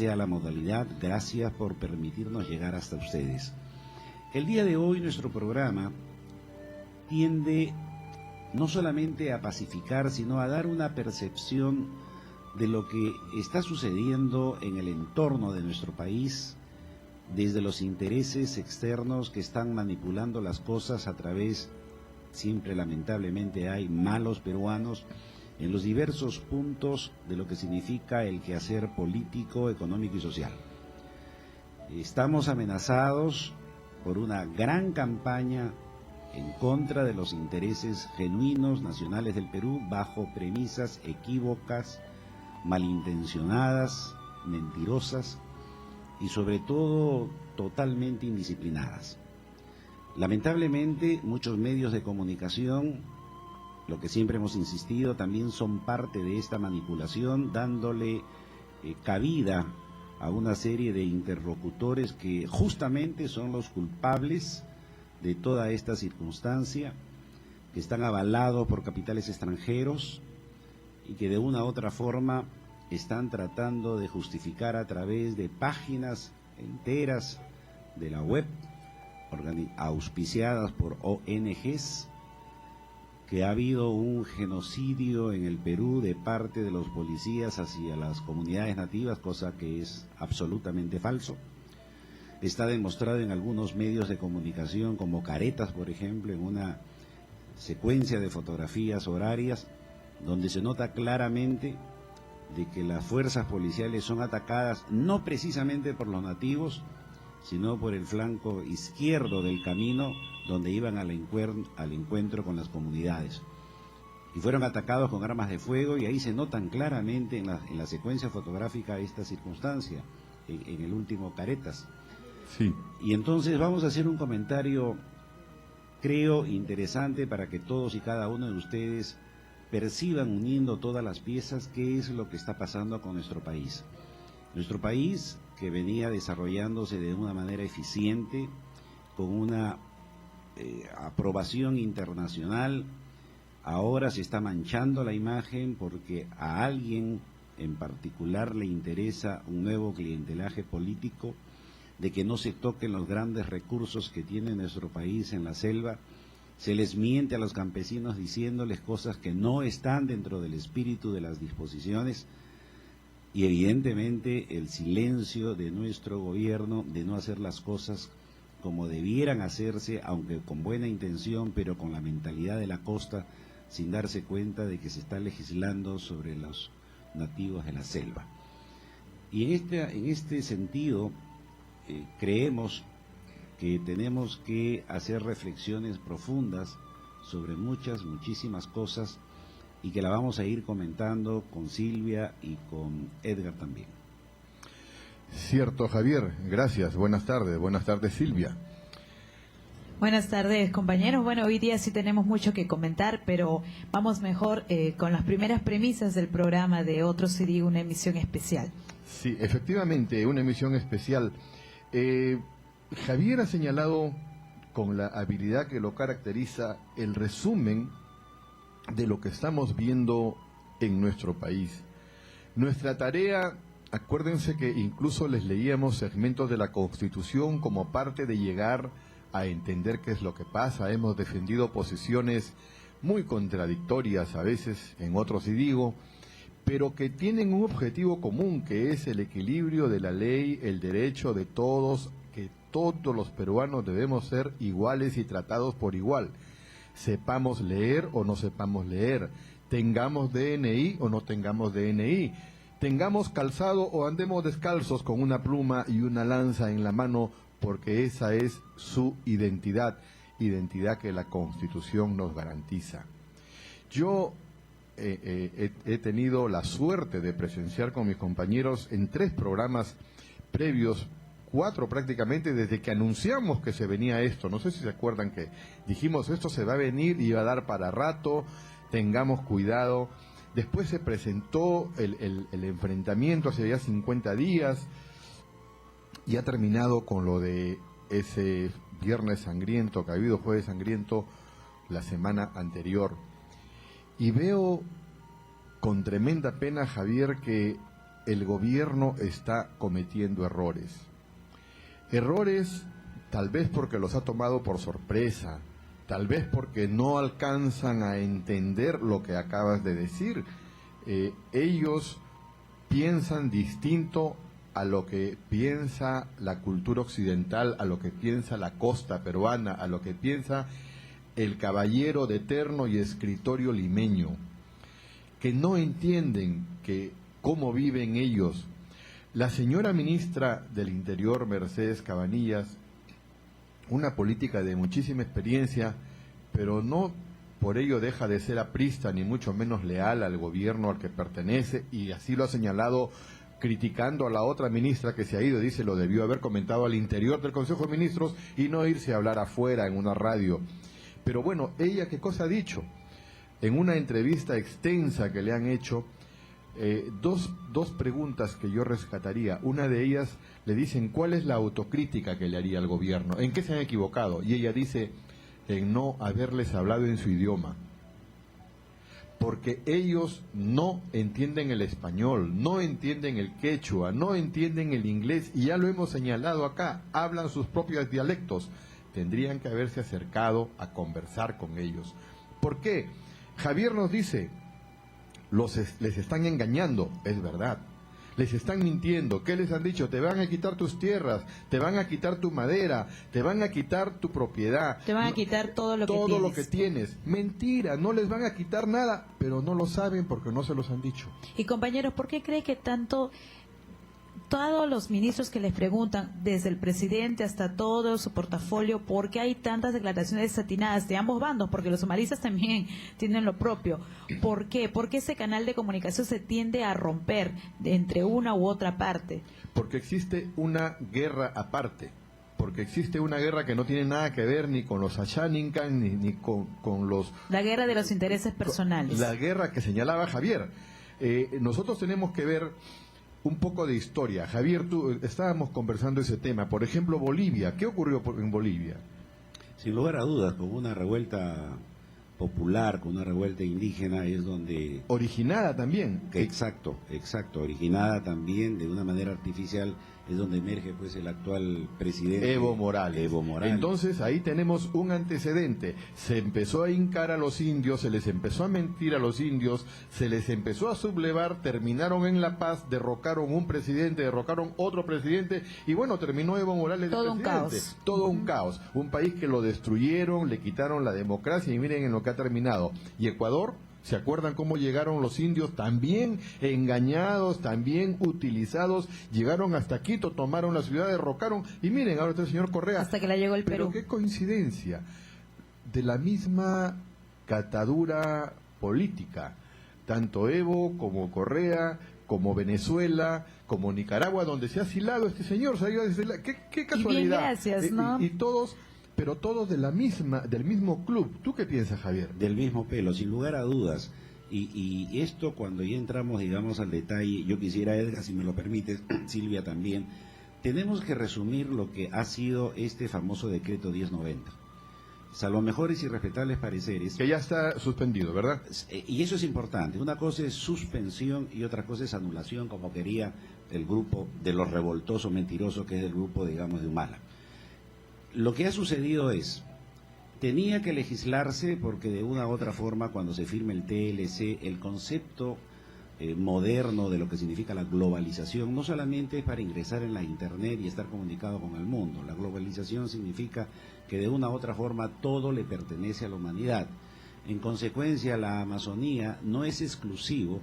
sea la modalidad, gracias por permitirnos llegar hasta ustedes. El día de hoy nuestro programa tiende no solamente a pacificar, sino a dar una percepción de lo que está sucediendo en el entorno de nuestro país, desde los intereses externos que están manipulando las cosas a través, siempre lamentablemente hay malos peruanos, en los diversos puntos de lo que significa el quehacer político, económico y social. Estamos amenazados por una gran campaña en contra de los intereses genuinos nacionales del Perú, bajo premisas equívocas, malintencionadas, mentirosas y sobre todo totalmente indisciplinadas. Lamentablemente, muchos medios de comunicación, lo que siempre hemos insistido, también son parte de esta manipulación, dándole cabida a una serie de interlocutores que justamente son los culpables de toda esta circunstancia, que están avalados por capitales extranjeros y que de una u otra forma están tratando de justificar a través de páginas enteras de la web, auspiciadas por ONGs, que ha habido un genocidio en el Perú de parte de los policías hacia las comunidades nativas, cosa que es absolutamente falso. Está demostrado en algunos medios de comunicación, como Caretas, por ejemplo, en una secuencia de fotografías horarias, donde se nota claramente de que las fuerzas policiales son atacadas no precisamente por los nativos, sino por el flanco izquierdo del camino donde iban al encuentro con las comunidades. Y fueron atacados con armas de fuego, y ahí se notan claramente en la secuencia fotográfica esta circunstancia, en el último Caretas. Sí. Y entonces vamos a hacer un comentario, creo, interesante para que todos y cada uno de ustedes perciban, uniendo todas las piezas, qué es lo que está pasando con nuestro país. Nuestro país, que venía desarrollándose de una manera eficiente, con una aprobación internacional, ahora se está manchando la imagen porque a alguien en particular le interesa un nuevo clientelaje político, de que no se toquen los grandes recursos que tiene nuestro país en la selva. Se les miente a los campesinos diciéndoles cosas que no están dentro del espíritu de las disposiciones, y evidentemente el silencio de nuestro gobierno de no hacer las cosas como debieran hacerse, aunque con buena intención, pero con la mentalidad de la costa, sin darse cuenta de que se está legislando sobre los nativos de la selva. Y en este sentido, creemos que tenemos que hacer reflexiones profundas sobre muchísimas cosas, y que la vamos a ir comentando con Silvia y con Edgar también. Cierto, Javier, gracias. Buenas tardes, Silvia. Buenas tardes, compañeros. Bueno, hoy día sí tenemos mucho que comentar, pero vamos mejor con las primeras premisas del programa de Otro se diga, una emisión especial. Sí, efectivamente, una emisión especial. Javier ha señalado con la habilidad que lo caracteriza el resumen de lo que estamos viendo en nuestro país. Nuestra tarea, acuérdense que incluso les leíamos segmentos de la Constitución como parte de llegar a entender qué es lo que pasa. Hemos defendido posiciones muy contradictorias a veces, en otros sí digo, pero que tienen un objetivo común, que es el equilibrio de la ley, el derecho de todos, que todos los peruanos debemos ser iguales y tratados por igual. Sepamos leer o no sepamos leer, tengamos DNI o no tengamos DNI, tengamos calzado o andemos descalzos con una pluma y una lanza en la mano, porque esa es su identidad que la Constitución nos garantiza. Yo he tenido la suerte de presenciar con mis compañeros en 3 programas previos, 4 prácticamente, desde que anunciamos que se venía esto. No sé si se acuerdan que dijimos esto se va a venir y va a dar para rato, tengamos cuidado. Después se presentó el enfrentamiento hace ya 50 días y ha terminado con lo de ese viernes sangriento que ha habido, jueves sangriento, la semana anterior. Y veo con tremenda pena, Javier, que el gobierno está cometiendo errores. Errores tal vez porque los ha tomado por sorpresa, tal vez porque no alcanzan a entender lo que acabas de decir. Ellos piensan distinto a lo que piensa la cultura occidental, a lo que piensa la costa peruana, a lo que piensa el caballero de terno y escritorio limeño, que no entienden que cómo viven ellos. La señora ministra del Interior, Mercedes Cabanillas, una política de muchísima experiencia, pero no por ello deja de ser aprista, ni mucho menos leal al gobierno al que pertenece, y así lo ha señalado criticando a la otra ministra que se ha ido. Dice, lo debió haber comentado al interior del Consejo de Ministros y no irse a hablar afuera en una radio. Pero bueno, ella, ¿qué cosa ha dicho? En una entrevista extensa que le han hecho, dos preguntas que yo rescataría. Una de ellas le dicen, ¿cuál es la autocrítica que le haría al gobierno? ¿En qué se han equivocado? Y ella dice, en no haberles hablado en su idioma. Porque ellos no entienden el español, no entienden el quechua, no entienden el inglés, y ya lo hemos señalado acá, hablan sus propios dialectos. Tendrían que haberse acercado a conversar con ellos. ¿Por qué? Javier nos dice, les están engañando, es verdad. Les están mintiendo. ¿Qué les han dicho? Te van a quitar tus tierras, te van a quitar tu madera, te van a quitar tu propiedad. Te van a quitar todo lo que tienes. Mentira, no les van a quitar nada, pero no lo saben porque no se los han dicho. Y compañeros, ¿por qué cree que todos los ministros que les preguntan, desde el presidente hasta todo su portafolio, ¿por qué hay tantas declaraciones desatinadas de ambos bandos? Porque los somalistas también tienen lo propio. ¿Por qué? ¿Por qué ese canal de comunicación se tiende a romper entre una u otra parte? Porque existe una guerra aparte. Porque existe una guerra que no tiene nada que ver ni con los Ashaninkan ni con los... La guerra de los intereses personales. La guerra que señalaba Javier. Nosotros tenemos que ver un poco de historia. Javier, estábamos conversando ese tema. Por ejemplo, Bolivia. ¿Qué ocurrió en Bolivia? Sin lugar a dudas, con una revuelta popular, con una revuelta indígena, es donde... Originada también. Exacto, originada también de una manera artificial, es donde emerge pues el actual presidente Evo Morales. Entonces ahí tenemos un antecedente. Se empezó a hincar a los indios, se les empezó a mentir a los indios, se les empezó a sublevar, terminaron en La Paz, derrocaron un presidente, derrocaron otro presidente, y bueno, terminó Evo Morales todo de presidente. Un caos. Todo un caos. Un país que lo destruyeron, le quitaron la democracia, y miren en lo que ha terminado. Y Ecuador, ¿se acuerdan cómo llegaron los indios? También engañados, también utilizados, llegaron hasta Quito, tomaron la ciudad, derrocaron, y miren, ahora está el señor Correa. Hasta que la llegó el Perú. Pero qué coincidencia, de la misma catadura política, tanto Evo como Correa, como Venezuela, como Nicaragua, donde se ha asilado este señor, se ha ido desde qué casualidad. Y bien, gracias, ¿no? Y todos... pero todos del mismo club. ¿Tú qué piensas, Javier? Del mismo pelo, sin lugar a dudas. Y esto, cuando ya entramos, digamos, al detalle, yo quisiera, Edgar, si me lo permites, Silvia también, tenemos que resumir lo que ha sido este famoso decreto 1090. Salvo mejores y respetables pareceres. Que ya está suspendido, ¿verdad? Y eso es importante. Una cosa es suspensión y otra cosa es anulación, como quería el grupo de los revoltosos mentirosos, que es el grupo, digamos, de Humala. Lo que ha sucedido es, tenía que legislarse porque de una u otra forma, cuando se firme el TLC, el concepto moderno de lo que significa la globalización no solamente es para ingresar en la internet y estar comunicado con el mundo. La globalización significa que de una u otra forma todo le pertenece a la humanidad. En consecuencia, la Amazonía no es exclusivo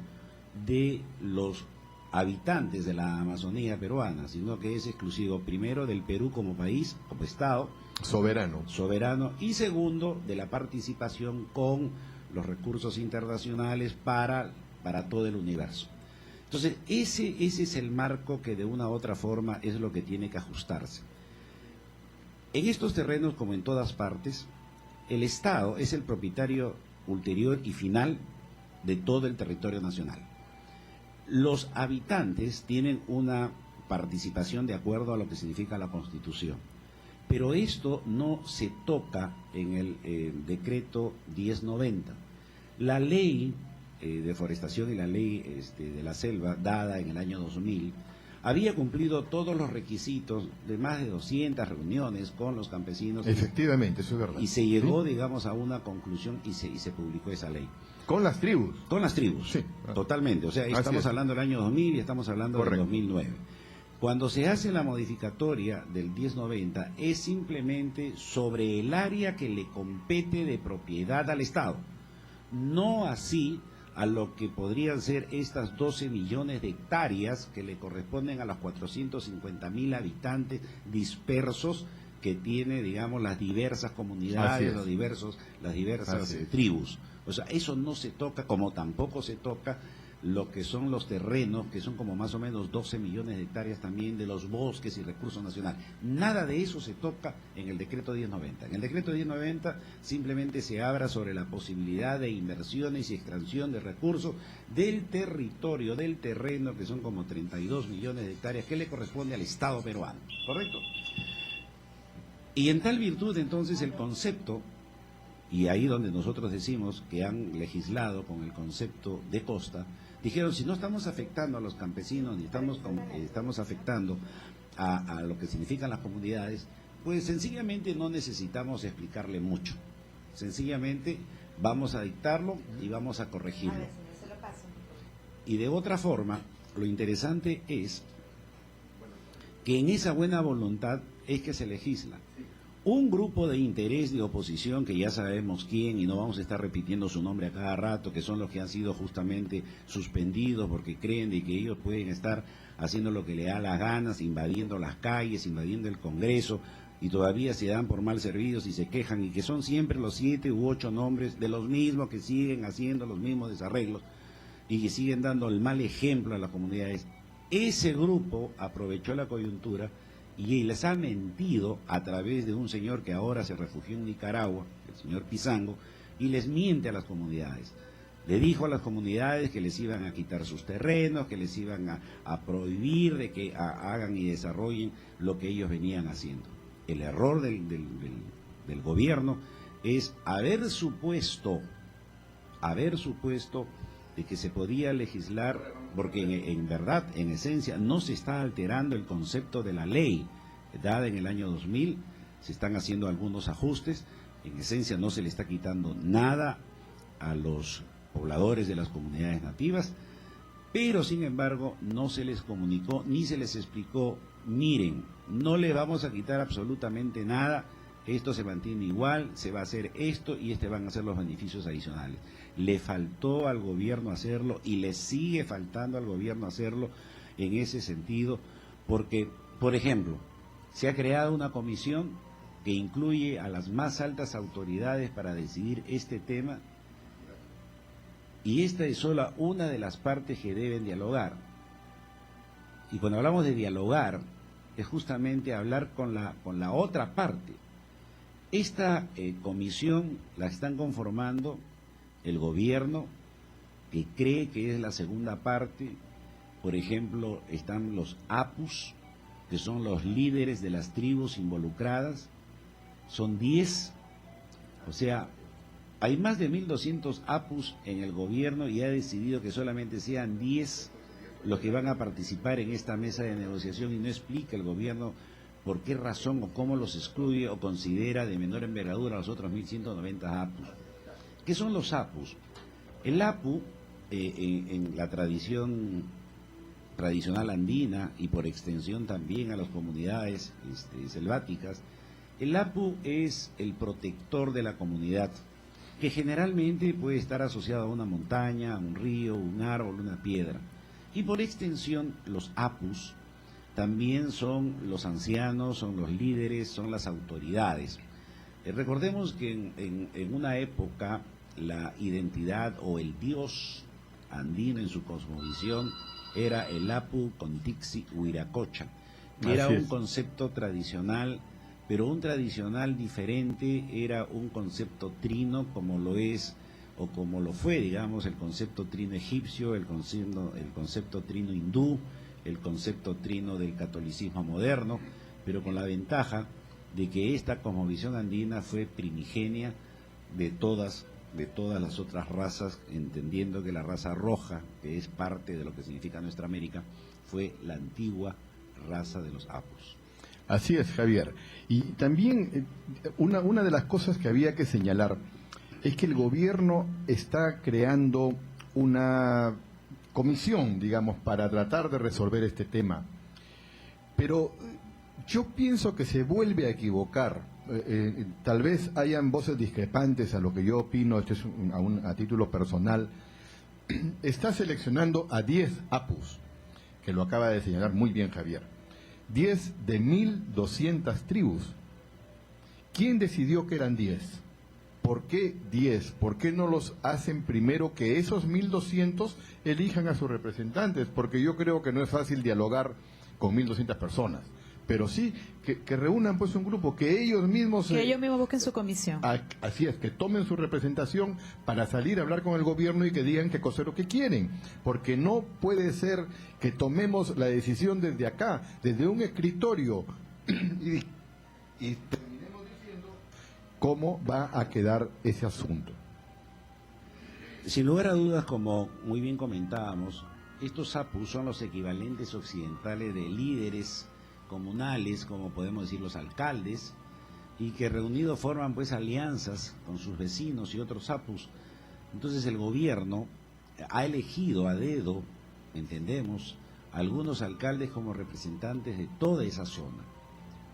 de los habitantes de la Amazonía peruana, sino que es exclusivo primero del Perú como país, como Estado soberano, y segundo de la participación con los recursos internacionales para todo el universo. Entonces ese es el marco que de una u otra forma es lo que tiene que ajustarse. En estos terrenos, como en todas partes, el Estado es el propietario ulterior y final de todo el territorio nacional. Los habitantes tienen una participación de acuerdo a lo que significa la Constitución, pero esto no se toca en el decreto 1090. La ley de forestación y la ley de la selva, dada en el año 2000, había cumplido todos los requisitos de más de 200 reuniones con los campesinos. Efectivamente, eso es verdad. Y se llegó, ¿sí? digamos, a una conclusión y se publicó esa ley. Con las tribus. Con las tribus, sí, totalmente. O sea, así estamos es. hablando del año 2000 y estamos hablando Correcto. del 2009. Cuando se hace la modificatoria del 1090 es simplemente sobre el área que le compete de propiedad al Estado, no así a lo que podrían ser estas 12 millones de hectáreas que le corresponden a los 450.000 habitantes dispersos que tiene, digamos, las diversas comunidades, las diversas tribus. O sea, eso no se toca, como tampoco se toca lo que son los terrenos, que son como más o menos 12 millones de hectáreas también de los bosques y recursos nacionales. Nada de eso se toca en el decreto 1090. En el decreto 1090 simplemente se habla sobre la posibilidad de inversiones y extracción de recursos del territorio, del terreno, que son como 32 millones de hectáreas, que le corresponde al Estado peruano, ¿correcto? Y en tal virtud, entonces, el concepto, y ahí donde nosotros decimos que han legislado con el concepto de costa, dijeron, si no estamos afectando a los campesinos, ni estamos afectando a lo que significan las comunidades, pues sencillamente no necesitamos explicarle mucho. Sencillamente vamos a dictarlo y vamos a corregirlo. Y de otra forma, lo interesante es que en esa buena voluntad es que se legisla. Un grupo de interés de oposición, que ya sabemos quién, y no vamos a estar repitiendo su nombre a cada rato, que son los que han sido justamente suspendidos porque creen de que ellos pueden estar haciendo lo que le da las ganas, invadiendo las calles, invadiendo el Congreso, y todavía se dan por mal servidos y se quejan, y que son siempre los 7 u 8 nombres de los mismos que siguen haciendo los mismos desarreglos y que siguen dando el mal ejemplo a las comunidades. Ese grupo aprovechó la coyuntura y les ha mentido a través de un señor que ahora se refugió en Nicaragua, el señor Pizango, y les miente a las comunidades. Le dijo a las comunidades que les iban a quitar sus terrenos, que les iban a prohibir de que hagan y desarrollen lo que ellos venían haciendo. El error del gobierno es haber supuesto de que se podía legislar, porque en verdad, en esencia, no se está alterando el concepto de la ley dada en el año 2000, se están haciendo algunos ajustes, en esencia no se le está quitando nada a los pobladores de las comunidades nativas, pero sin embargo no se les comunicó ni se les explicó, miren, no le vamos a quitar absolutamente nada, esto se mantiene igual, se va a hacer esto y van a ser los beneficios adicionales. Le faltó al gobierno hacerlo y le sigue faltando al gobierno hacerlo en ese sentido, porque, por ejemplo, se ha creado una comisión que incluye a las más altas autoridades para decidir este tema, y esta es solo una de las partes que deben dialogar. Y cuando hablamos de dialogar, es justamente hablar con la otra parte. Esta comisión la están conformando el gobierno, que cree que es la segunda parte. Por ejemplo, están los APUs, que son los líderes de las tribus involucradas, son 10, o sea, hay más de 1.200 APUs en el gobierno y ha decidido que solamente sean 10 los que van a participar en esta mesa de negociación, y no explica el gobierno por qué razón o cómo los excluye o considera de menor envergadura a los otros 1.190 APUs. ¿Qué son los APUs? El APU, en la tradición tradicional andina y por extensión también a las comunidades selváticas, el APU es el protector de la comunidad, que generalmente puede estar asociado a una montaña, a un río, un árbol, una piedra. Y por extensión, los APUs también son los ancianos, son los líderes, son las autoridades. Recordemos que en una época la identidad o el dios andino en su cosmovisión era el Apu Contixi Huiracocha, que era un concepto tradicional, pero un tradicional diferente, era un concepto trino como lo es o como lo fue, digamos, el concepto trino egipcio, el concepto trino hindú, el concepto trino del catolicismo moderno, pero con la ventaja de que esta cosmovisión andina fue primigenia de todas de todas las otras razas, entendiendo que la raza roja, que es parte de lo que significa nuestra América, fue la antigua raza de los apus. Así es, Javier. Y también una de las cosas que había que señalar es que el gobierno está creando una comisión, digamos, para tratar de resolver este tema. Pero yo pienso que se vuelve a equivocar. Tal vez hayan voces discrepantes a lo que yo opino, esto es a título personal. Está seleccionando a 10 apus, que lo acaba de señalar muy bien Javier. 10 de 1.200 tribus. ¿Quién decidió que eran 10? ¿Por qué 10? ¿Por qué no los hacen primero que esos 1.200 elijan a sus representantes? Porque yo creo que no es fácil dialogar con 1.200 personas. Pero sí, que reúnan pues un grupo, que ellos mismos... Que ellos mismos busquen su comisión. Así es, que tomen su representación para salir a hablar con el gobierno y que digan qué cosa es lo que quieren. Porque no puede ser que tomemos la decisión desde acá, desde un escritorio, y terminemos diciendo cómo va a quedar ese asunto. Sin lugar a dudas, como muy bien comentábamos, estos apus son los equivalentes occidentales de líderes comunales, como podemos decir los alcaldes, y que reunidos forman pues alianzas con sus vecinos y otros apus. Entonces el gobierno ha elegido a dedo, entendemos, algunos alcaldes como representantes de toda esa zona,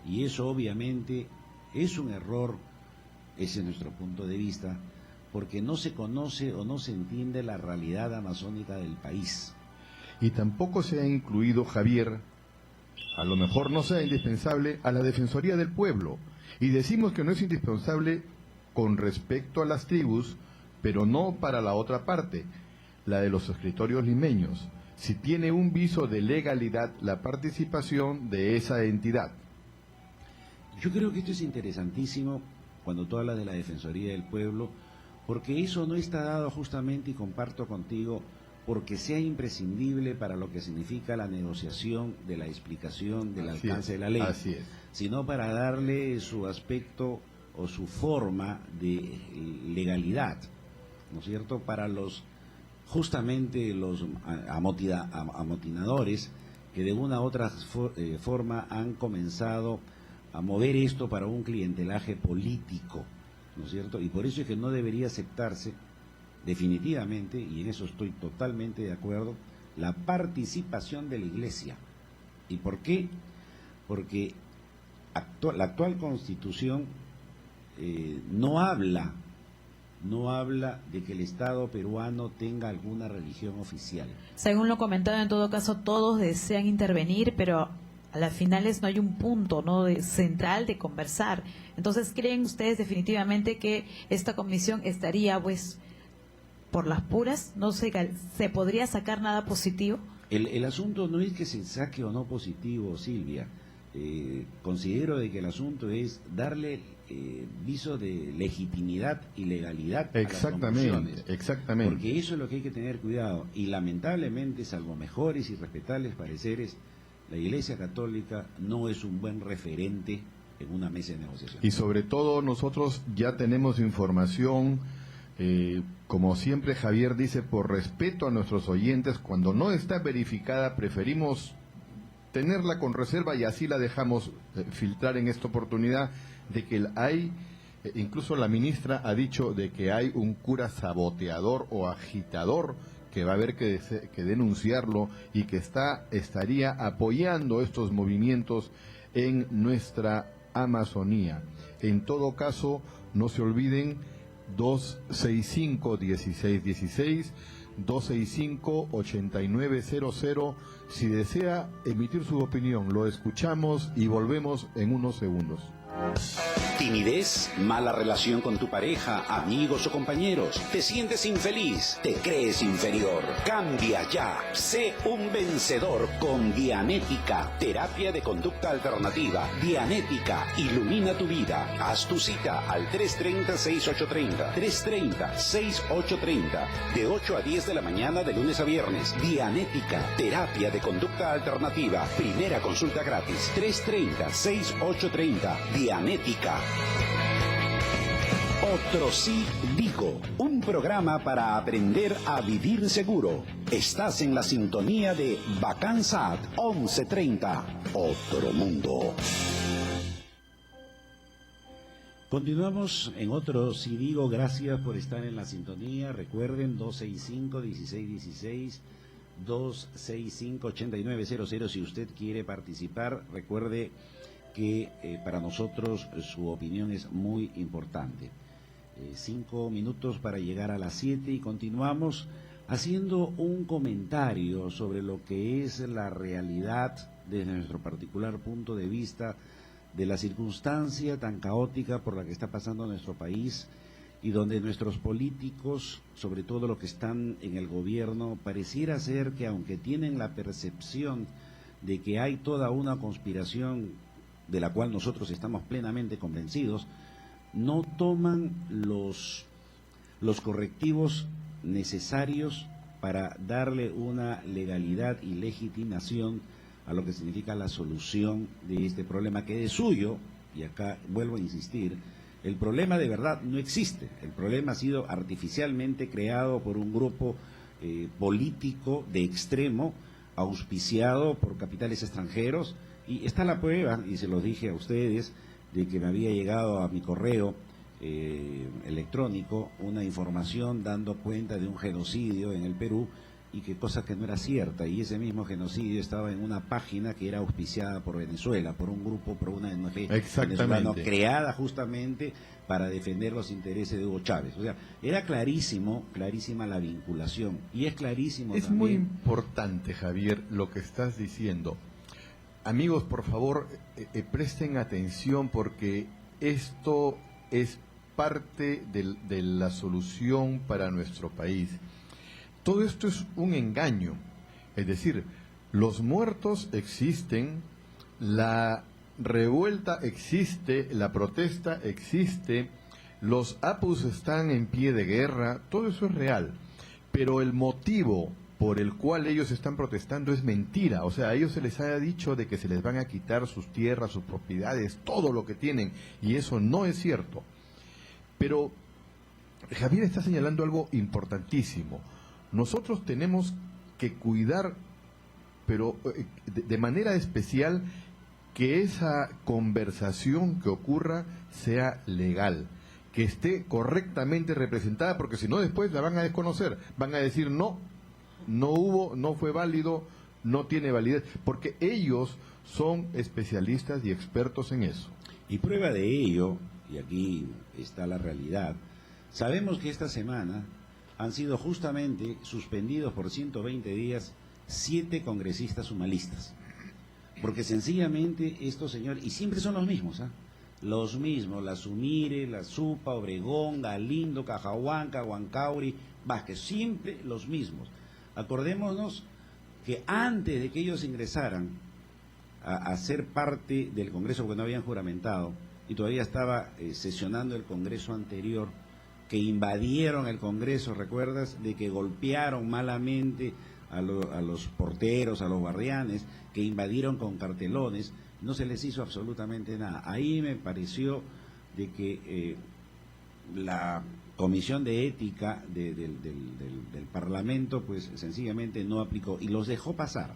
y eso obviamente es un error, ese es nuestro punto de vista, porque no se conoce o no se entiende la realidad amazónica del país. Y tampoco se ha incluido, Javier, a lo mejor no sea indispensable, a la Defensoría del Pueblo. Y decimos que no es indispensable con respecto a las tribus, pero no para la otra parte, la de los escritorios limeños, si tiene un viso de legalidad la participación de esa entidad. Yo creo que esto es interesantísimo cuando tú hablas de la Defensoría del Pueblo, porque eso no está dado justamente, y comparto contigo, porque sea imprescindible para lo que significa la negociación de la explicación del alcance de la ley, sino para darle su aspecto o su forma de legalidad, ¿no es cierto?, para justamente los amotinadores que de una u otra forma han comenzado a mover esto para un clientelaje político, ¿no es cierto?, y por eso es que no debería aceptarse definitivamente, y en eso estoy totalmente de acuerdo, la participación de la Iglesia. ¿Y por qué? Porque la actual Constitución no habla de que el Estado peruano tenga alguna religión oficial. Según lo comentado, en todo caso, todos desean intervenir, pero a las finales no hay un punto central de conversar. Entonces, ¿creen ustedes definitivamente que esta comisión estaría, pues, por las puras? ¿No se podría sacar nada positivo? El asunto no es que se saque o no positivo, Silvia. Considero de que el asunto es darle viso de legitimidad y legalidad a las conclusiones. Exactamente. Porque eso es lo que hay que tener cuidado. Y lamentablemente, salvo mejores y respetables pareceres, la Iglesia Católica no es un buen referente en una mesa de negociación. Y sobre todo nosotros ya tenemos información. Como siempre Javier dice, por respeto a nuestros oyentes, cuando no está verificada preferimos tenerla con reserva y así la dejamos filtrar en esta oportunidad, de que hay, incluso la ministra ha dicho de que hay un cura saboteador o agitador que va a haber que denunciarlo y que estaría apoyando estos movimientos en nuestra Amazonía. En todo caso, no se olviden, 265-1616, 265-8900. Si desea emitir su opinión, lo escuchamos y volvemos en unos segundos. Timidez, mala relación con tu pareja, amigos o compañeros, te sientes infeliz, te crees inferior. Cambia ya, sé un vencedor con Dianética, terapia de conducta alternativa. Dianética, ilumina tu vida. Haz tu cita al 330-6830, 330-6830, de 8 a 10 de la mañana de lunes a viernes. Dianética, terapia de conducta alternativa. Primera consulta gratis, 330-6830, Dianética. Otro sí digo, un programa para aprender a vivir seguro. Estás en la sintonía de Bacansat 1130, Otro Mundo. Continuamos en Otro sí digo, gracias por estar en la sintonía. Recuerden 265-1616, 265-8900. Si usted quiere participar, recuerde que para nosotros su opinión es muy importante. 5 minutos para llegar a las 7 y continuamos haciendo un comentario sobre lo que es la realidad desde nuestro particular punto de vista de la circunstancia tan caótica por la que está pasando nuestro país y donde nuestros políticos, sobre todo los que están en el gobierno, pareciera ser que aunque tienen la percepción de que hay toda una conspiración de la cual nosotros estamos plenamente convencidos, no toman los correctivos necesarios para darle una legalidad y legitimación a lo que significa la solución de este problema que es suyo, y acá vuelvo a insistir, el problema de verdad no existe, el problema ha sido artificialmente creado por un grupo político de extremo, auspiciado por capitales extranjeros, y está la prueba, y se los dije a ustedes, de que me había llegado a mi correo electrónico una información dando cuenta de un genocidio en el Perú, y que cosa que no era cierta, y ese mismo genocidio estaba en una página que era auspiciada por Venezuela, por un grupo, por una ONG venezolana creada justamente para defender los intereses de Hugo Chávez. O sea, era clarísima la vinculación, y es clarísimo es también. Muy importante, Javier, lo que estás diciendo. Amigos, por favor, presten atención, porque esto es parte de la solución para nuestro país. Todo esto es un engaño, es decir, los muertos existen, la revuelta existe, la protesta existe, los apus están en pie de guerra, todo eso es real, pero el motivo por el cual ellos están protestando es mentira. O sea, a ellos se les ha dicho de que se les van a quitar sus tierras, sus propiedades, todo lo que tienen, y eso no es cierto. Pero Javier está señalando algo importantísimo. Nosotros tenemos que cuidar, pero de manera especial, que esa conversación que ocurra sea legal, que esté correctamente representada, porque si no después la van a desconocer, van a decir no hubo, no fue válido, no tiene validez, porque ellos son especialistas y expertos en eso. Y prueba de ello, y aquí está la realidad, sabemos que esta semana han sido justamente suspendidos por 120 días 7 congresistas humalistas, porque sencillamente estos señores, y siempre son los mismos, los mismos, la Sumire, la Supa, Obregón, Galindo, Cajahuanca, Huancauri, Vázquez, siempre los mismos. Acordémonos que antes de que ellos ingresaran a ser parte del Congreso, porque no habían juramentado, y todavía estaba sesionando el Congreso anterior, que invadieron el Congreso, ¿recuerdas? De que golpearon malamente a los porteros, a los guardianes, que invadieron con cartelones, no se les hizo absolutamente nada. Ahí me pareció de que la Comisión de Ética del Parlamento, pues sencillamente no aplicó y los dejó pasar.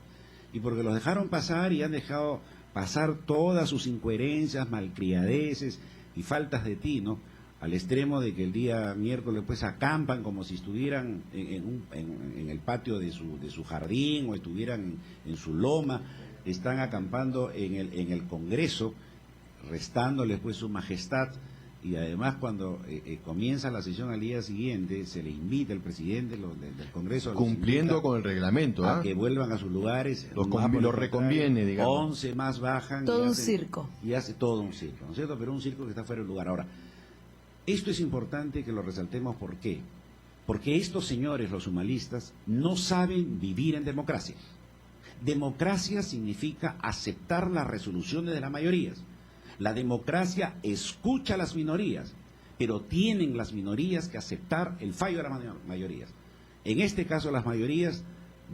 Y porque los dejaron pasar y han dejado pasar todas sus incoherencias, malcriadeces y faltas de tino, al extremo de que el día miércoles pues acampan como si estuvieran en el patio de su jardín o estuvieran en su loma, están acampando en el Congreso, restándoles pues su majestad. Y además cuando comienza la sesión al día siguiente, se le invita al presidente del Congreso, cumpliendo con el reglamento, a que vuelvan a sus lugares. Lo reconviene, digamos. 11 más bajan. Todo un circo. Y hace todo un circo, ¿no es cierto? Pero un circo que está fuera de lugar. Ahora, esto es importante que lo resaltemos. ¿Por qué? Porque estos señores, los humalistas, no saben vivir en democracia. Democracia significa aceptar las resoluciones de las mayorías. La democracia escucha a las minorías, pero tienen las minorías que aceptar el fallo de las mayorías. En este caso, las mayorías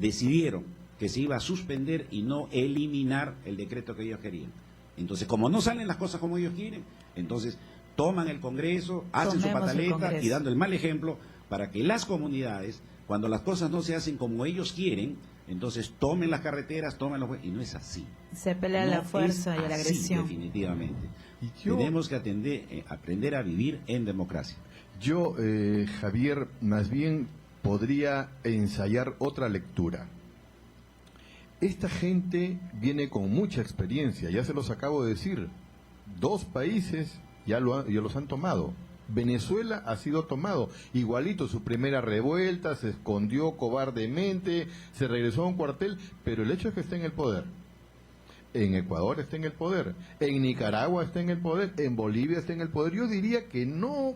decidieron que se iba a suspender y no eliminar el decreto que ellos querían. Entonces, como no salen las cosas como ellos quieren, entonces toman el Congreso, hacen su Tomemos el pataleta Congreso. y dando el mal ejemplo para que las comunidades, cuando las cosas no se hacen como ellos quieren, entonces tomen las carreteras, tomen los... Y no es así. Se pelea No la fuerza es y la así, agresión. definitivamente. Y yo- Tenemos que aprender a vivir en democracia. Yo, Javier, más bien podría ensayar otra lectura. Esta gente viene con mucha experiencia, ya se los acabo de decir. 2 países ya los han tomado. Venezuela ha sido tomado. Igualito, su primera revuelta, se escondió cobardemente, se regresó a un cuartel, pero el hecho es que está en el poder. En Ecuador está en el poder, en Nicaragua está en el poder, en Bolivia está en el poder. Yo diría que no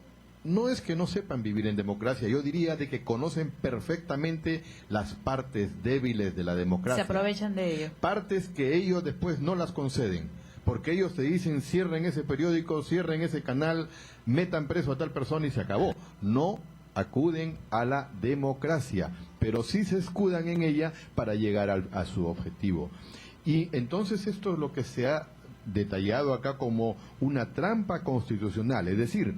es que no sepan vivir en democracia, yo diría de que conocen perfectamente las partes débiles de la Se democracia. aprovechan de ello. Partes que ellos después no las conceden, porque ellos te dicen cierren ese periódico, cierren ese canal, metan preso a tal persona y se acabó. No acuden a la democracia, pero sí se escudan en ella para llegar a su objetivo. Y entonces esto es lo que se ha detallado acá como una trampa constitucional, es decir,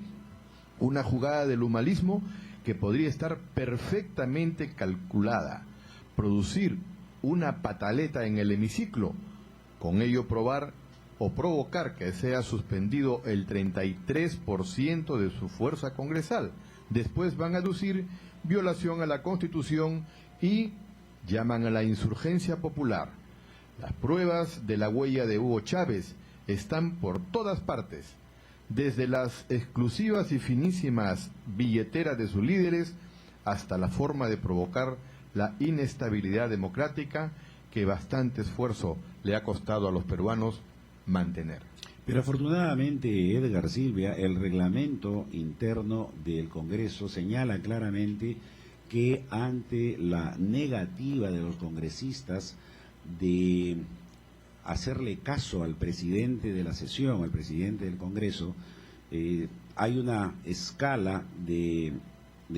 una jugada del humanismo que podría estar perfectamente calculada, producir una pataleta en el hemiciclo, con ello probar o provocar que sea suspendido el 33% de su fuerza congresal. Después van a aducir violación a la Constitución y llaman a la insurgencia popular. Las pruebas de la huella de Hugo Chávez están por todas partes, desde las exclusivas y finísimas billeteras de sus líderes hasta la forma de provocar la inestabilidad democrática que bastante esfuerzo le ha costado a los peruanos mantener. Pero afortunadamente, Edgar Silvia, el reglamento interno del Congreso señala claramente que ante la negativa de los congresistas de hacerle caso al presidente de la sesión, al presidente del Congreso, hay una escala de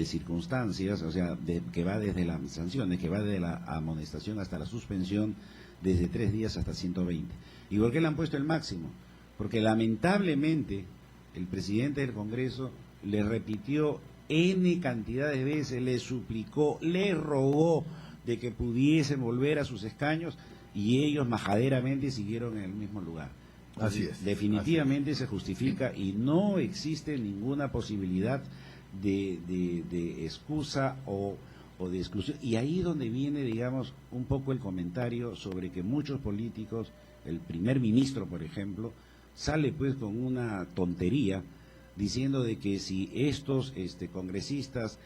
circunstancias, o sea, que va desde las sanciones, que va de la amonestación hasta la suspensión, desde 3 días hasta 120. ¿Y por qué le han puesto el máximo? Porque lamentablemente el presidente del Congreso le repitió N cantidad de veces, le suplicó, le rogó de que pudiesen volver a sus escaños y ellos majaderamente siguieron en el mismo lugar. Así es. Definitivamente se justifica y no existe ninguna posibilidad de excusa o de exclusión. Y ahí donde viene, digamos, un poco el comentario sobre que muchos políticos, el primer ministro, por ejemplo, sale pues con una tontería diciendo de que si estos congresistas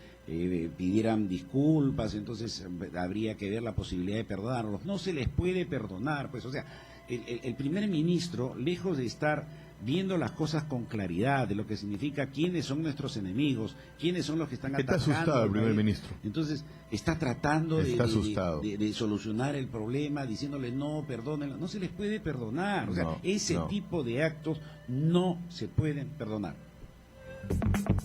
pidieran disculpas, entonces habría que ver la posibilidad de perdonarlos. No se les puede perdonar, pues, o sea, el primer ministro, lejos de estar viendo las cosas con claridad de lo que significa quiénes son nuestros enemigos, quiénes son los que están atacando. Está asustado el primer ministro. Entonces está tratando asustado. de solucionar el problema, diciéndole no, perdónenlo. No se les puede perdonar. O sea, No, ese no. tipo de actos no se pueden perdonar.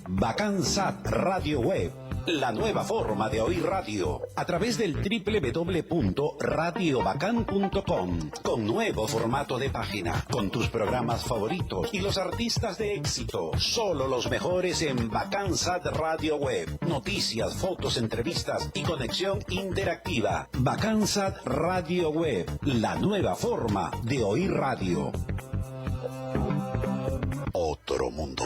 Bacansat Radio Web, la nueva forma de oír radio, a través del www.radiobacan.com, con nuevo formato de página, con tus programas favoritos y los artistas de éxito, solo los mejores en Bacansat Radio Web, noticias, fotos, entrevistas y conexión interactiva. Bacansat Radio Web, la nueva forma de oír radio. Otro mundo.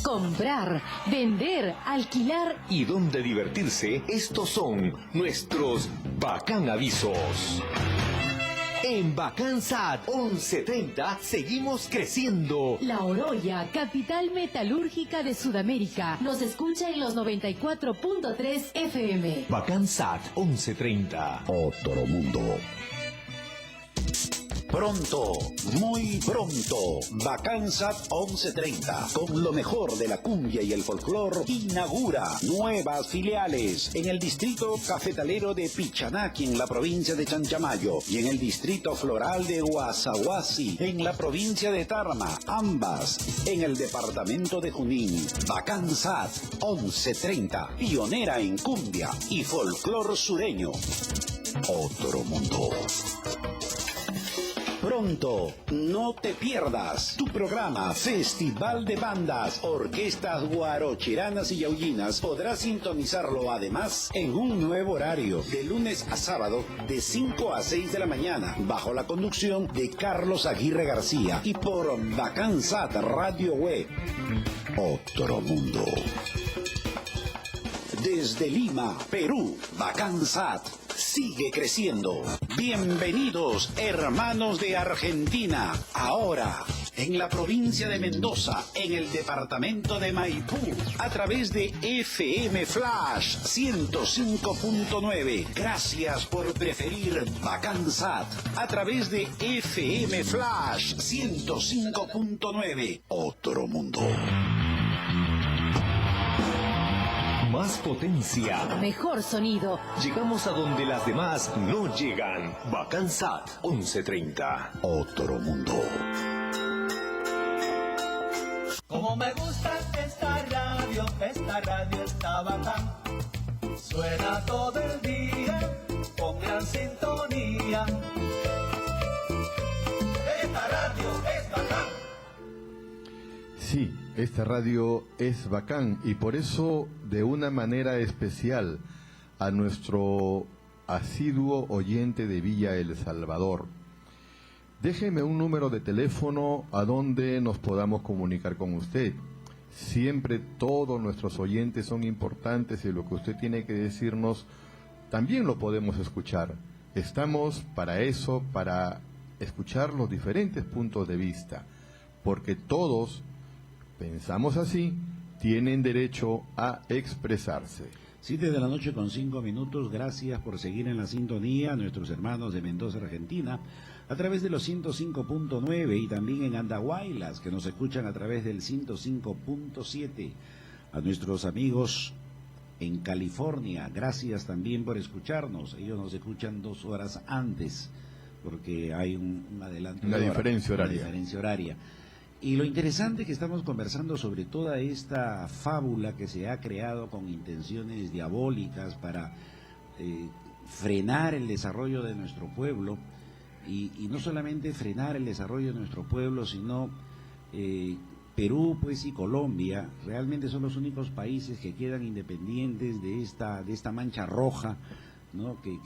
Comprar, vender, alquilar. Y donde divertirse, estos son nuestros Bacán Avisos. En Bacansat 1130 seguimos creciendo. La Oroya, capital metalúrgica de Sudamérica. Nos escucha en los 94.3 FM. Bacansat 1130. Otro mundo. Pronto, muy pronto, Bacansat 1130, con lo mejor de la cumbia y el folclor, inaugura nuevas filiales en el distrito cafetalero de Pichanaki, en la provincia de Chanchamayo, y en el distrito floral de Huasahuasi, en la provincia de Tarma, ambas en el departamento de Junín. Bacansat 1130, pionera en cumbia y folclor sureño. Otro mundo. pronto. No te pierdas tu programa Festival de Bandas, Orquestas Guarocheranas y Yaullinas. Podrás sintonizarlo además en un nuevo horario, de lunes a sábado, de 5 a 6 de la mañana, bajo la conducción de Carlos Aguirre García y por Bacansat Radio Web. Otro mundo. Desde Lima, Perú, Bacansat sigue creciendo. Bienvenidos, hermanos de Argentina. Ahora, en la provincia de Mendoza, en el departamento de Maipú, a través de FM Flash 105.9. Gracias por preferir Bacansat. A través de FM Flash 105.9. Otro mundo. Más potencia. Mejor sonido. Llegamos a donde las demás no llegan. Bacansat 1130. Otro mundo. Como me gusta esta radio está bacán. Suena todo el día con gran sintonía. Esta radio es bacán. Sí, esta radio es bacán y por eso de una manera especial a nuestro asiduo oyente de Villa El Salvador. Déjeme un número de teléfono a donde nos podamos comunicar con usted. Siempre todos nuestros oyentes son importantes y lo que usted tiene que decirnos también lo podemos escuchar. Estamos para eso, para escuchar los diferentes puntos de vista, porque todos pensamos así, tienen derecho a expresarse. 7:05 a.m, gracias por seguir en la sintonía a nuestros hermanos de Mendoza, Argentina, a través de los 105.9 y también en Andahuaylas, que nos escuchan a través del 105.7. A nuestros amigos en California, gracias también por escucharnos. Ellos nos escuchan 2 horas antes, porque hay un adelanto. Una diferencia horaria. Y lo interesante es que estamos conversando sobre toda esta fábula que se ha creado con intenciones diabólicas para frenar el desarrollo de nuestro pueblo, y no solamente frenar el desarrollo de nuestro pueblo, sino Perú pues y Colombia realmente son los únicos países que quedan independientes de esta mancha roja, ¿no? que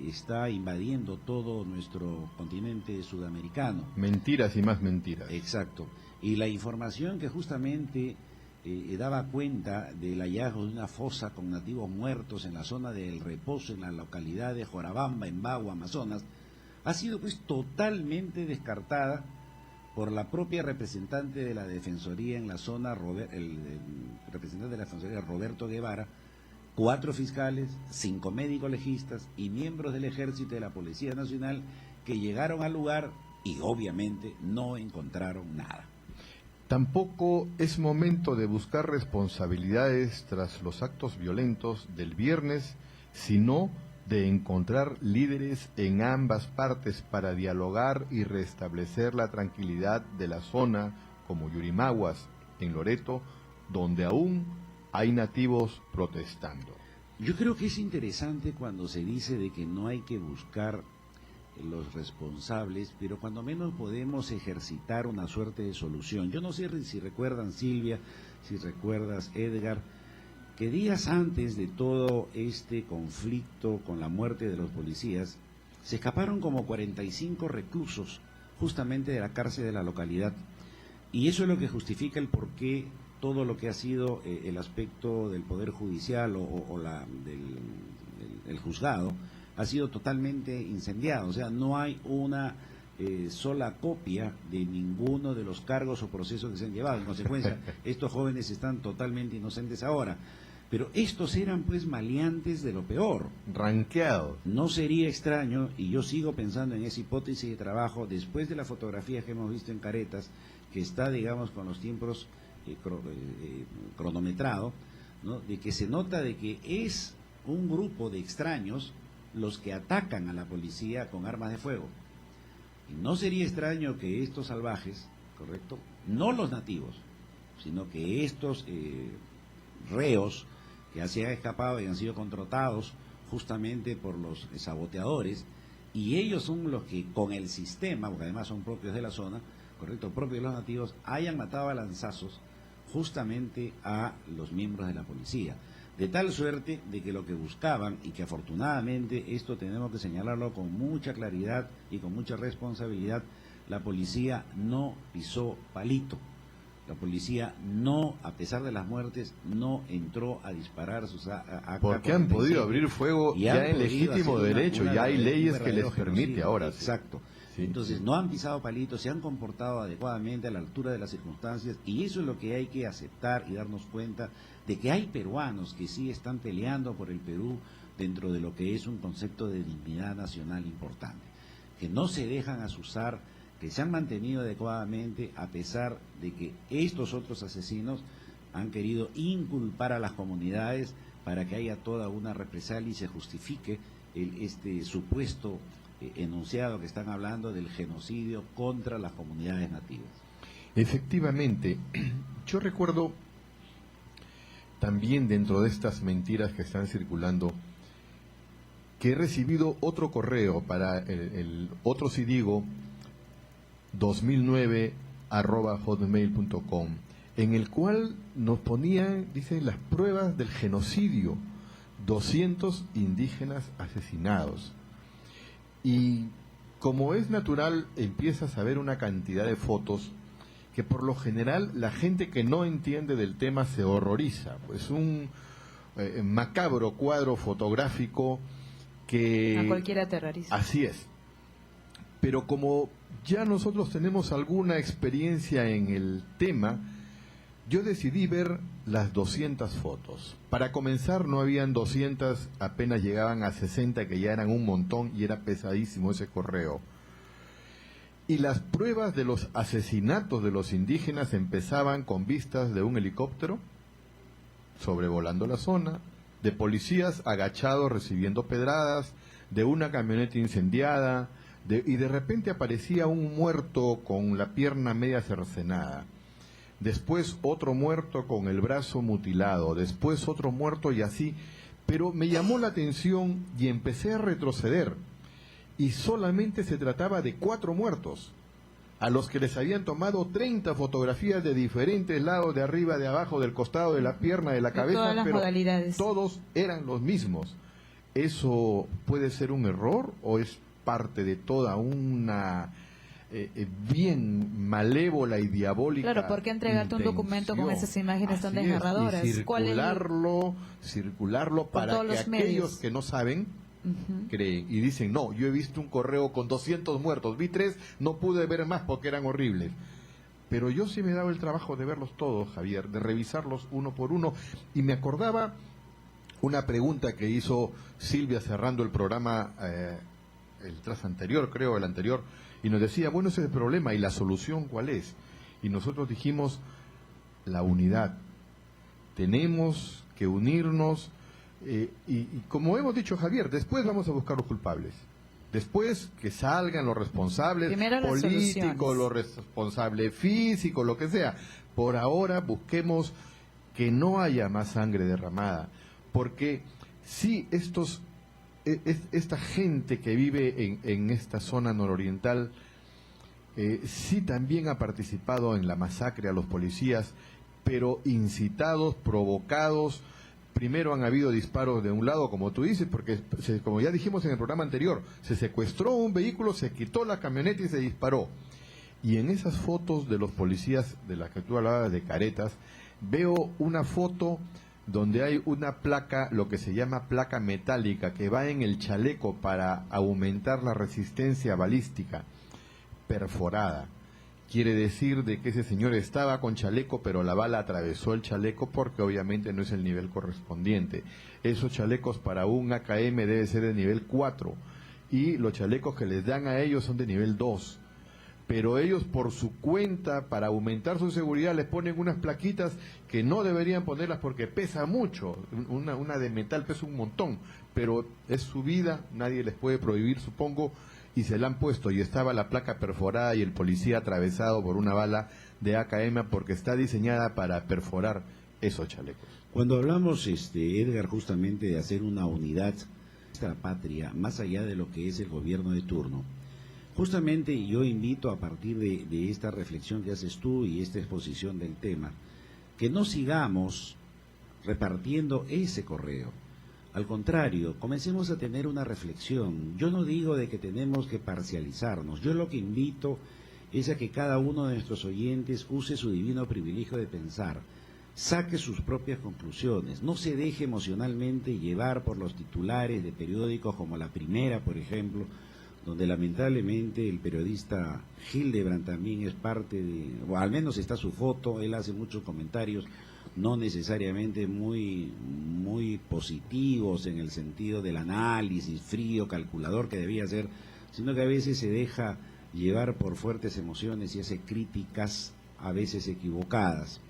está invadiendo todo nuestro continente sudamericano. Mentiras y más mentiras. Exacto. Y la información que justamente daba cuenta del hallazgo de una fosa con nativos muertos en la zona del Reposo, en la localidad de Jorabamba, en Bagua, Amazonas, ha sido pues totalmente descartada por la propia representante de la Defensoría en la zona, el representante de la Defensoría, Roberto Guevara, 4 fiscales, 5 médicos legistas y miembros del Ejército y de la Policía Nacional que llegaron al lugar y obviamente no encontraron nada. Tampoco es momento de buscar responsabilidades tras los actos violentos del viernes, sino de encontrar líderes en ambas partes para dialogar y restablecer la tranquilidad de la zona, como Yurimaguas, en Loreto, donde aún hay nativos protestando. Yo creo que es interesante cuando se dice de que no hay que buscar los responsables, pero cuando menos podemos ejercitar una suerte de solución. Yo no sé si recuerdan, Silvia, si recuerdas, Edgar, que días antes de todo este conflicto con la muerte de los policías, se escaparon como 45 reclusos justamente de la cárcel de la localidad. Y eso es lo que justifica el porqué todo lo que ha sido el aspecto del Poder Judicial del juzgado ha sido totalmente incendiado. O sea, no hay una sola copia de ninguno de los cargos o procesos que se han llevado. En consecuencia, estos jóvenes están totalmente inocentes ahora. Pero estos eran pues maleantes de lo peor. Ranqueados. No sería extraño, y yo sigo pensando en esa hipótesis de trabajo, después de la fotografía que hemos visto en Caretas, que está, digamos, con los tiempos cronometrado, ¿no? De que se nota de que es un grupo de extraños los que atacan a la policía con armas de fuego. Y no sería extraño que estos salvajes, correcto, no los nativos, sino que estos reos que se han escapado y han sido contratados justamente por los saboteadores, y ellos son los que con el sistema, porque además son propios de la zona, correcto, propios de los nativos, hayan matado a lanzazos justamente a los miembros de la policía. De tal suerte de que lo que buscaban, y que afortunadamente esto tenemos que señalarlo con mucha claridad y con mucha responsabilidad, la policía no pisó palito. La policía no, a pesar de las muertes, no entró a disparar sus AK-47. Porque han podido abrir fuego Y ya han en podido legítimo hacer derecho, ya hay un leyes que verdadero les permite genocidio. ahora. Sí. Exacto. Sí, Entonces sí. no han pisado palitos, se han comportado adecuadamente a la altura de las circunstancias, y eso es lo que hay que aceptar y darnos cuenta de que hay peruanos que sí están peleando por el Perú dentro de lo que es un concepto de dignidad nacional importante, que no se dejan asusar, que se han mantenido adecuadamente a pesar de que estos otros asesinos han querido inculpar a las comunidades para que haya toda una represalia y se justifique este supuesto enunciado que están hablando del genocidio contra las comunidades nativas. Efectivamente, yo recuerdo también dentro de estas mentiras que están circulando que he recibido otro correo para el otro si digo 2009@hotmail.com, en el cual nos ponían, dicen, las pruebas del genocidio, 200 indígenas asesinados. Y como es natural, empiezas a ver una cantidad de fotos que por lo general la gente que no entiende del tema se horroriza. Pues un macabro cuadro fotográfico que... A cualquiera terroriza. Así es. Pero como ya nosotros tenemos alguna experiencia en el tema, yo decidí ver las 200 fotos. Para comenzar no habían 200, apenas llegaban a 60, que ya eran un montón y era pesadísimo ese correo. Y las pruebas de los asesinatos de los indígenas empezaban con vistas de un helicóptero sobrevolando la zona, de policías agachados recibiendo pedradas, de una camioneta incendiada, y de repente aparecía un muerto con la pierna media cercenada. Después otro muerto con el brazo mutilado, después otro muerto y así. Pero me llamó la atención y empecé a retroceder. Y solamente se trataba de 4 muertos, a los que les habían tomado 30 fotografías de diferentes lados, de arriba, de abajo, del costado, de la pierna, de la cabeza, todas las pero modalidades. todos eran los mismos. ¿Eso puede ser un error o es parte de toda una bien malévola y diabólica? Claro, ¿por qué entregarte un documento con esas imágenes tan Así es, desgarradoras? y ¿Cuál es circularlo para todos que los aquellos medios? que no saben Ujú. creen y dicen, no, yo he visto un correo con 200 muertos, vi 3, no pude ver más porque eran horribles. Pero yo sí me he dado el trabajo de verlos todos, Javier, de revisarlos uno por uno, y me acordaba una pregunta que hizo Silvia cerrando el programa, el tras anterior, creo, el anterior, y nos decía, bueno, ese es el problema, ¿y la solución cuál es? Y nosotros dijimos, la unidad. Tenemos que unirnos, y como hemos dicho, Javier, después vamos a buscar los culpables. Después que salgan los responsables Primero las políticos, soluciones. los responsables físicos, lo que sea. Por ahora busquemos que no haya más sangre derramada, porque si esta gente que vive en esta zona nororiental sí también ha participado en la masacre a los policías, pero incitados, provocados. Primero han habido disparos de un lado, como tú dices, porque como ya dijimos en el programa anterior, se secuestró un vehículo, se quitó la camioneta y se disparó. Y en esas fotos de los policías de las que tú hablabas de caretas, veo una foto donde hay una placa, lo que se llama placa metálica, que va en el chaleco para aumentar la resistencia balística, perforada. Quiere decir de que ese señor estaba con chaleco, pero la bala atravesó el chaleco porque obviamente no es el nivel correspondiente. Esos chalecos para un AKM debe ser de nivel 4 y los chalecos que les dan a ellos son de nivel 2. Pero ellos por su cuenta, para aumentar su seguridad, les ponen unas plaquitas que no deberían ponerlas porque pesa mucho. Una de metal pesa un montón, pero es su vida, nadie les puede prohibir, supongo, y se la han puesto, y estaba la placa perforada y el policía atravesado por una bala de AKM porque está diseñada para perforar esos chalecos. Cuando hablamos, Edgar, justamente de hacer una unidad, nuestra patria, más allá de lo que es el gobierno de turno. Justamente yo invito, a partir de esta reflexión que haces tú y esta exposición del tema, que no sigamos repartiendo ese correo. Al contrario, comencemos a tener una reflexión. Yo no digo de que tenemos que parcializarnos. Yo lo que invito es a que cada uno de nuestros oyentes use su divino privilegio de pensar, saque sus propias conclusiones, no se deje emocionalmente llevar por los titulares de periódicos como La Primera, por ejemplo, donde lamentablemente el periodista Hildebrand también es parte de, o al menos está su foto, él hace muchos comentarios no necesariamente muy positivos en el sentido del análisis frío, calculador que debía ser, sino que a veces se deja llevar por fuertes emociones y hace críticas a veces equivocadas.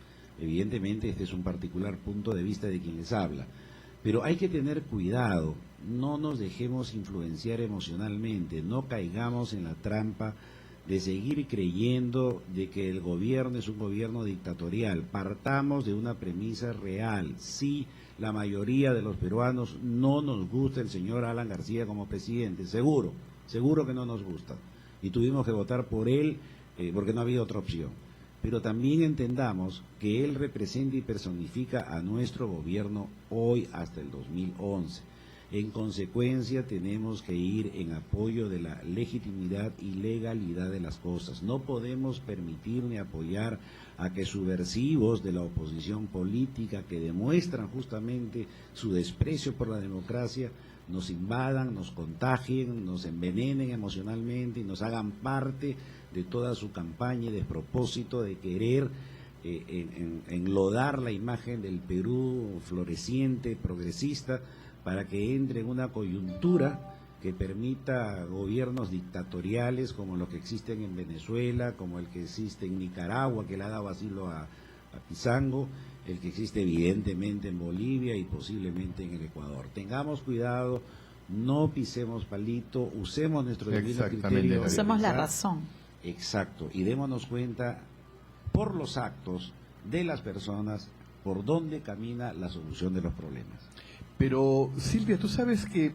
Evidentemente este es un particular punto de vista de quien les habla, pero hay que tener cuidado, no nos dejemos influenciar emocionalmente, no caigamos en la trampa de seguir creyendo de que el gobierno es un gobierno dictatorial. Partamos de una premisa real. Sí, la mayoría de los peruanos no nos gusta el señor Alan García como presidente, seguro que no nos gusta, y tuvimos que votar por él porque no había otra opción. Pero también entendamos que él representa y personifica a nuestro gobierno hoy hasta el 2011. En consecuencia, tenemos que ir en apoyo de la legitimidad y legalidad de las cosas. No podemos permitir ni apoyar a que subversivos de la oposición política, que demuestran justamente su desprecio por la democracia, nos invadan, nos contagien, nos envenenen emocionalmente y nos hagan parte de toda su campaña y despropósito de querer enlodar la imagen del Perú floreciente, progresista, para que entre en una coyuntura que permita gobiernos dictatoriales como los que existen en Venezuela, como el que existe en Nicaragua, que le ha dado asilo a Pizango, el que existe evidentemente en Bolivia y posiblemente en el Ecuador. Tengamos cuidado, no pisemos palito, usemos nuestro divino criterio. Usemos la razón. Exacto, y démonos cuenta por los actos de las personas por dónde camina la solución de los problemas. Pero, Silvia, tú sabes que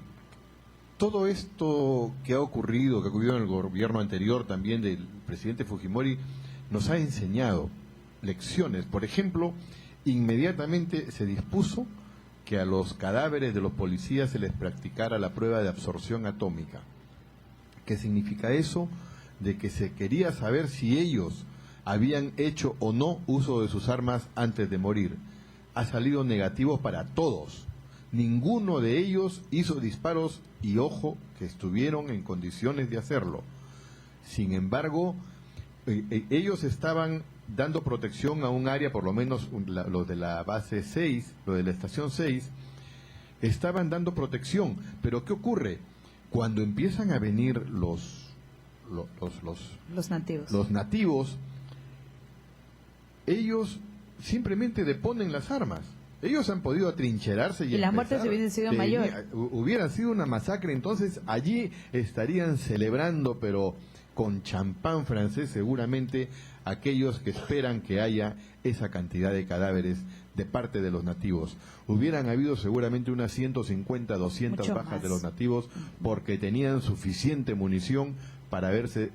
todo esto que ha ocurrido en el gobierno anterior también del presidente Fujimori, nos ha enseñado lecciones. Por ejemplo, inmediatamente se dispuso que a los cadáveres de los policías se les practicara la prueba de absorción atómica. ¿Qué significa eso? De que se quería saber si ellos habían hecho o no uso de sus armas antes de morir. Ha salido negativo para todos. Ninguno de ellos hizo disparos y ojo que estuvieron en condiciones de hacerlo. Sin embargo, ellos estaban dando protección a un área, por lo menos los de la base 6, los de la estación 6, estaban dando protección. Pero ¿qué ocurre? Cuando empiezan a venir los nativos, ellos simplemente deponen las armas. Ellos han podido atrincherarse y las muertes hubiesen sido mayores. Hubiera sido una masacre, entonces allí estarían celebrando, pero con champán francés seguramente, aquellos que esperan que haya esa cantidad de cadáveres de parte de los nativos. Hubieran habido seguramente unas 150, 200 mucho bajas más de los nativos porque tenían suficiente munición para haberse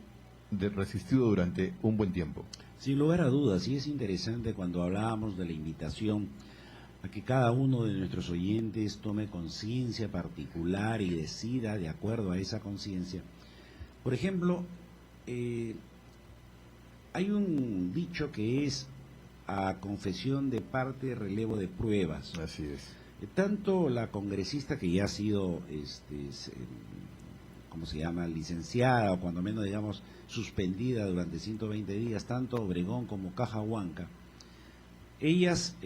resistido durante un buen tiempo. Sin lugar a dudas, y es interesante cuando hablábamos de la invitación a que cada uno de nuestros oyentes tome conciencia particular y decida de acuerdo a esa conciencia. Por ejemplo, hay un dicho que es a confesión de parte, relevo de pruebas. Así es. Tanto la congresista que ya ha sido, ¿cómo se llama?, licenciada o cuando menos digamos suspendida durante 120 días, tanto Obregón como Cajahuanca, ellas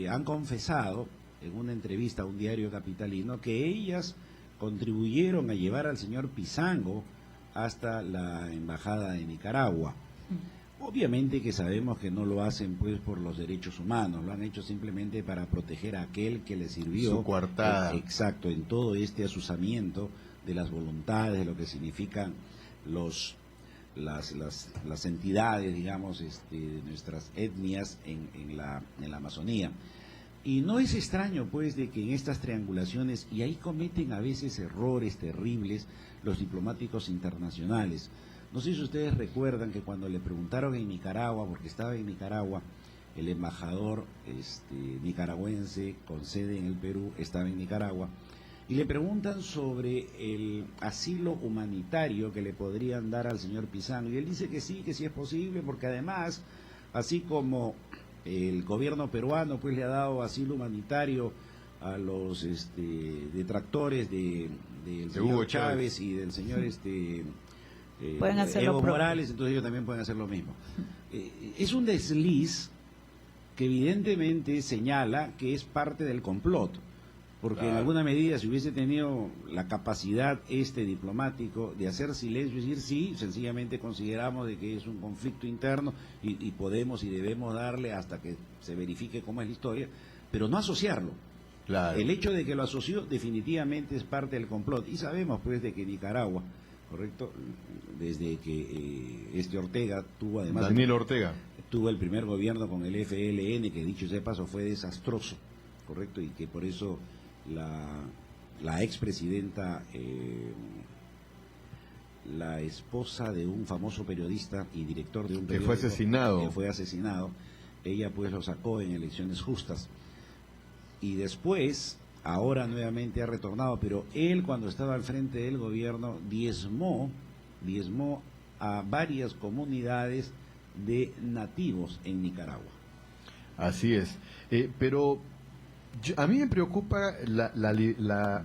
han confesado en una entrevista a un diario capitalino que ellas contribuyeron a llevar al señor Pizango hasta la embajada de Nicaragua. Obviamente que sabemos que no lo hacen pues por los derechos humanos, lo han hecho simplemente para proteger a aquel que les sirvió. Su coartada. Exacto, en todo este asusamiento de las voluntades, de lo que significan las entidades, digamos, de nuestras etnias en la Amazonía. Y no es extraño, pues, de que en estas triangulaciones, y ahí cometen a veces errores terribles los diplomáticos internacionales. No sé si ustedes recuerdan que cuando le preguntaron en Nicaragua, porque estaba en Nicaragua, el embajador nicaragüense con sede en el Perú estaba en Nicaragua, y le preguntan sobre el asilo humanitario que le podrían dar al señor Pisano, y él dice que sí es posible, porque además, así como el gobierno peruano pues le ha dado asilo humanitario a los detractores del señor Hugo Chávez y del señor Pueden hacer lo Evo propio. Morales, entonces ellos también pueden hacer lo mismo. Es un desliz que evidentemente señala que es parte del complot, porque en alguna medida si hubiese tenido la capacidad diplomático de hacer silencio y decir sí, sencillamente consideramos de que es un conflicto interno y podemos y debemos darle hasta que se verifique cómo es la historia, pero no asociarlo. Claro. El hecho de que lo asoció definitivamente es parte del complot, y sabemos pues de que Nicaragua, correcto, desde que Ortega tuvo además Daniel Ortega. tuvo el primer gobierno con el FLN, que dicho sea de paso fue desastroso, correcto, y que por eso la expresidenta, la esposa de un famoso periodista y director de un Que periódico fue asesinado. que fue asesinado, ella pues lo sacó en elecciones justas, y después ahora nuevamente ha retornado, pero él cuando estaba al frente del gobierno diezmó a varias comunidades de nativos en Nicaragua. Así es. Pero a mí me preocupa la